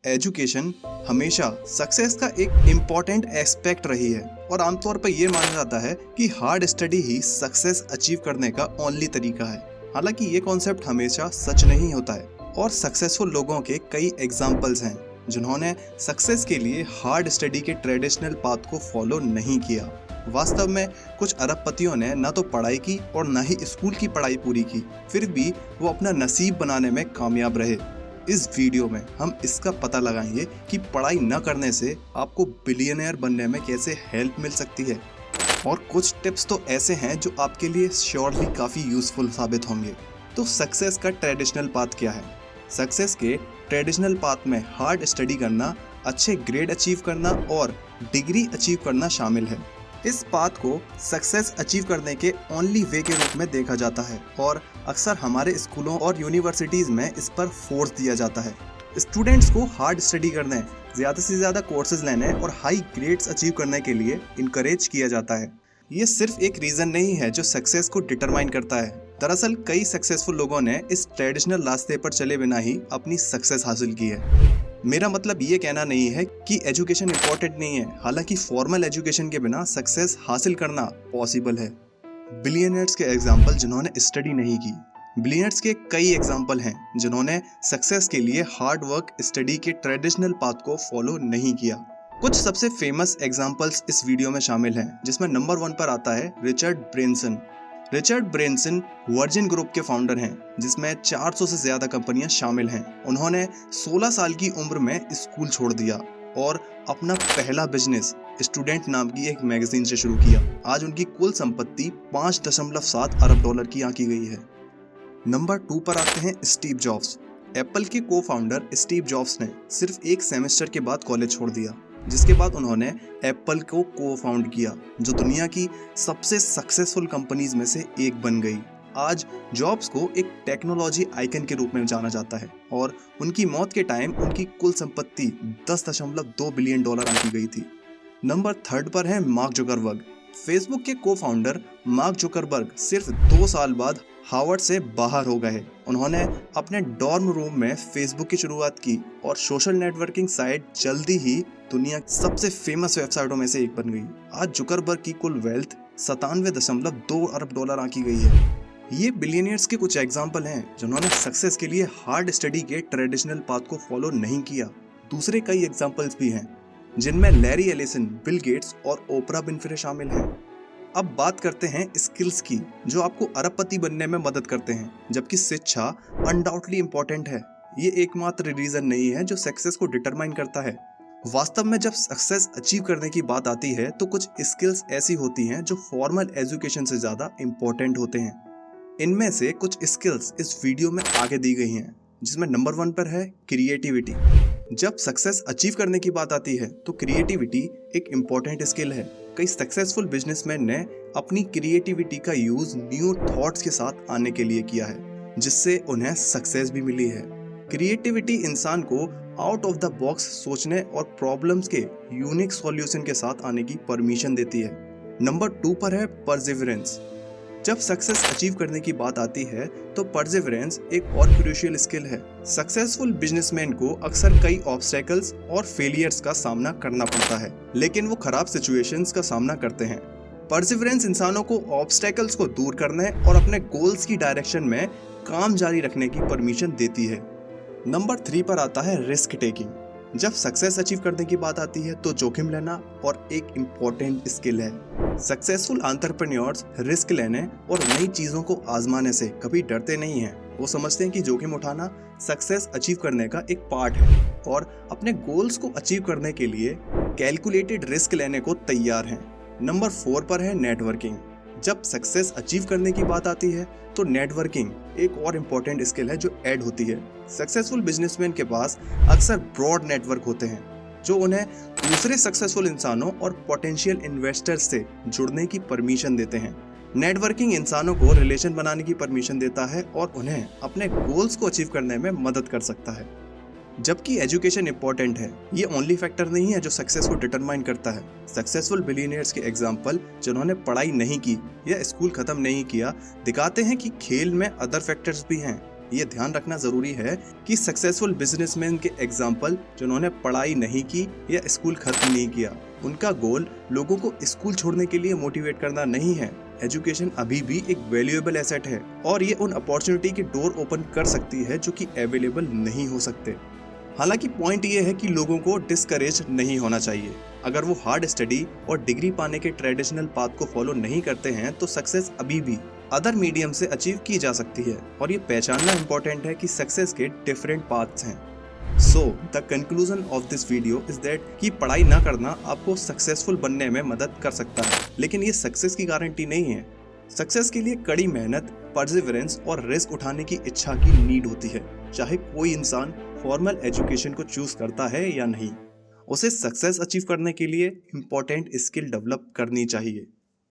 Education हमेशा success का एक इम्पॉर्टेंट एस्पेक्ट रही है और आमतौर पर यह माना जाता है कि हार्ड स्टडी ही सक्सेस अचीव करने का ओनली तरीका है। हालांकि ये कॉन्सेप्ट हमेशा सच नहीं होता है और सक्सेसफुल लोगों के कई एग्जाम्पल्स हैं जिन्होंने सक्सेस के लिए हार्ड स्टडी के ट्रेडिशनल पाथ को फॉलो नहीं किया। वास्तव में कुछ अरबपतियों ने न तो पढ़ाई की और न ही स्कूल की पढ़ाई पूरी की, फिर भी वो अपना नसीब बनाने में कामयाब रहे। इस वीडियो में हम इसका पता लगाएंगे कि पढ़ाई न करने से आपको बिलियनर बनने में कैसे हेल्प मिल सकती है और कुछ टिप्स तो ऐसे हैं जो आपके लिए श्योरली काफ़ी यूजफुल साबित होंगे। तो सक्सेस का ट्रेडिशनल पाथ क्या है? सक्सेस के ट्रेडिशनल पाथ में हार्ड स्टडी करना, अच्छे ग्रेड अचीव करना और डिग्री अचीव करना शामिल है। इस पाथ को सक्सेस अचीव करने के ओनली वे के रूप में देखा जाता है और अक्सर हमारे स्कूलों और यूनिवर्सिटीज़ में इस पर फोर्स दिया जाता है। स्टूडेंट्स को हार्ड स्टडी करने, ज़्यादा से ज़्यादा कोर्सेज लेने और हाई ग्रेड्स अचीव करने के लिए इनकरेज किया जाता है। ये सिर्फ एक रीज़न नहीं है जो सक्सेस को डिटरमाइन करता है। दरअसल कई सक्सेसफुल लोगों ने इस ट्रेडिशनल रास्ते पर चले बिना ही अपनी सक्सेस हासिल की है। मेरा मतलब ये कहना नहीं है कि एजुकेशन इम्पोर्टेंट नहीं है, हालांकि फॉर्मल एजुकेशन के बिना सक्सेस हासिल करना पॉसिबल है। बिलियनर्स के एग्जाम्पल जिन्होंने स्टडी नहीं की। बिलियनर्स के कई एग्जाम्पल हैं जिन्होंने सक्सेस के लिए हार्ड वर्क स्टडी के ट्रेडिशनल पाथ को फॉलो नहीं किया। कुछ सबसे फेमस एग्जाम्पल्स इस वीडियो में शामिल हैं, जिसमें नंबर 1 पर आता है Richard Branson. Richard Branson virgin group के फाउंडर हैं, जिसमें 400 से ज़्यादा कंपनियां शामिल हैं। उन्होंने 16 साल की उम्र में स्कूल छोड़ दिया और अपना पहला बिजनेस स्टूडेंट नाम की एक मैगजीन से शुरू किया। आज उनकी कुल संपत्ति 5.7 अरब डॉलर की आंकी गई है। नंबर 2 पर आते हैं स्टीव जॉब्स। एप्पल के को फाउंडर स्टीव जॉब्स ने सिर्फ एक सेमेस्टर के बाद कॉलेज छोड़ दिया, जिसके बाद उन्होंने एप्पल को फाउंड किया, जो दुनिया की सबसे सक्सेसफुल कंपनीज में से एक बन गई। आज जॉब्स को एक टेक्नोलॉजी आइकन के रूप में जाना जाता है और उनकी मौत के टाइम उनकी कुल संपत्ति 10.2 बिलियन डॉलर आंकी गई थी। नंबर 3 पर है मार्क जुकरबर्ग। फेसबुक के को फाउंडर मार्क जुकरबर्ग सिर्फ 2 साल बाद हार्वर्ड से बाहर हो गए। उन्होंने अपने डॉर्म रूम में फेसबुक की शुरुआत की और सोशल नेटवर्किंग साइट जल्दी ही दुनिया की सबसे फेमस वेबसाइटों में से एक बन गई। आज जुकरबर्ग की कुल वेल्थ 97.2 अरब डॉलर आंकी गई है। ये बिलियनियर्स के कुछ एग्जाम्पल हैं जिन्होंने सक्सेस के लिए हार्ड स्टडी के ट्रेडिशनल पाथ को फॉलो नहीं किया। दूसरे कई एग्जाम्पल्स भी हैं, जिनमें लैरी एलिसन, बिल गेट्स और ओपरा विनफ्रे शामिल हैं। अब बात करते हैं स्किल्स की, जो आपको अरबपति बनने में मदद करते हैं, जबकि शिक्षा अनडाउटली इम्पोर्टेंट है। ये एकमात्र रीजन नहीं है जो सक्सेस को डिटरमाइन करता है। वास्तव में जब सक्सेस अचीव करने की बात आती है तो कुछ स्किल्स ऐसी होती हैं जो फॉर्मल एजुकेशन से ज़्यादा इम्पोर्टेंट होते हैं। इनमें से कुछ स्किल्स इस वीडियो में आगे दी गई हैं, जिसमें नंबर 1 पर है क्रिएटिविटी। जब सक्सेस अचीव करने की बात आती है तो क्रिएटिविटी एक इम्पॉर्टेंट स्किल है। कई सक्सेसफुल बिजनेसमैन ने अपनी क्रिएटिविटी का यूज न्यू थॉट्स के साथ आने के लिए किया है, जिससे उन्हें सक्सेस भी मिली है। क्रिएटिविटी इंसान को आउट ऑफ द बॉक्स सोचने और प्रॉब्लम्स के यूनिक सॉल्यूशन के साथ आने की परमिशन देती है। नंबर 2 पर है परसिवरेंस। जब सक्सेस अचीव करने की बात आती है तो परसिवरेंस एक और क्रूशियल स्किल है। सक्सेसफुल बिजनेसमैन को अक्सर कई ऑब्स्टेकल्स और फेलियर्स का सामना करना पड़ता है, लेकिन वो खराब सिचुएशंस का सामना करते हैं। परसिवरेंस इंसानों को ऑब्स्टेकल्स को दूर करने और अपने गोल्स की डायरेक्शन में काम जारी रखने की परमिशन देती है। नंबर 3 पर आता है रिस्क टेकिंग। जब सक्सेस अचीव करने की बात आती है तो जोखिम लेना और एक इम्पोर्टेंट स्किल है। सक्सेसफुल एंटरप्रेन्योर्स रिस्क लेने और नई चीज़ों को आजमाने से कभी डरते नहीं हैं। वो समझते हैं कि जोखिम उठाना सक्सेस अचीव करने का एक पार्ट है और अपने गोल्स को अचीव करने के लिए कैलकुलेटेड रिस्क लेने को तैयार हैं। नंबर 4 पर है नेटवर्किंग। जब सक्सेस अचीव करने की बात आती है तो नेटवर्किंग एक और इम्पोर्टेंट स्किल है जो ऐड होती है। सक्सेसफुल बिजनेसमैन के पास अक्सर ब्रॉड नेटवर्क होते हैं, जो उन्हें दूसरे सक्सेसफुल इंसानों और पोटेंशियल इन्वेस्टर्स से जुड़ने की परमिशन देते हैं। नेटवर्किंग इंसानों को रिलेशन बनाने की परमिशन देता है और उन्हें अपने गोल्स को अचीव करने में मदद कर सकता है। जबकि एजुकेशन इंपॉर्टेंट है, ये ओनली फैक्टर नहीं है जो सक्सेस को डिटरमाइन करता है। सक्सेसफुल बिलियनियर्स के एग्जाम्पल जिन्होंने पढ़ाई नहीं की या स्कूल खत्म नहीं किया दिखाते हैं कि खेल में अदर फैक्टर्स भी हैं। ये ध्यान रखना जरूरी है कि सक्सेसफुल बिजनेसमैन के एग्जाम्पल जिन्होंने पढ़ाई नहीं की या स्कूल खत्म नहीं किया, उनका गोल लोगों को स्कूल छोड़ने के लिए मोटिवेट करना नहीं है। एजुकेशन अभी भी एक वैल्यूएबल एसेट है और ये उन अपॉर्चुनिटी की डोर ओपन कर सकती है जो कि अवेलेबल नहीं हो सकते। हालांकि पॉइंट ये है कि लोगों को डिस्करेज नहीं होना चाहिए। अगर वो हार्ड स्टडी और डिग्री पाने के ट्रेडिशनल पाथ को फॉलो नहीं करते हैं तो सक्सेस अभी भी अदर मीडियम से अचीव की जा सकती है और ये पहचानना इम्पोर्टेंट है कि सक्सेस के डिफरेंट पाथ्स हैं। So the conclusion of this video is that कि पढ़ाई ना करना आपको सक्सेसफुल बनने में मदद कर सकता है, लेकिन ये सक्सेस की गारंटी नहीं है। सक्सेस के लिए कड़ी मेहनत, परसिवरेंस और रिस्क उठाने की इच्छा की नीड होती है। चाहे कोई इंसान फॉर्मल एजुकेशन को चूज करता है या नहीं, उसे सक्सेस अचीव करने के लिए इम्पोर्टेंट स्किल डेवलप करनी चाहिए।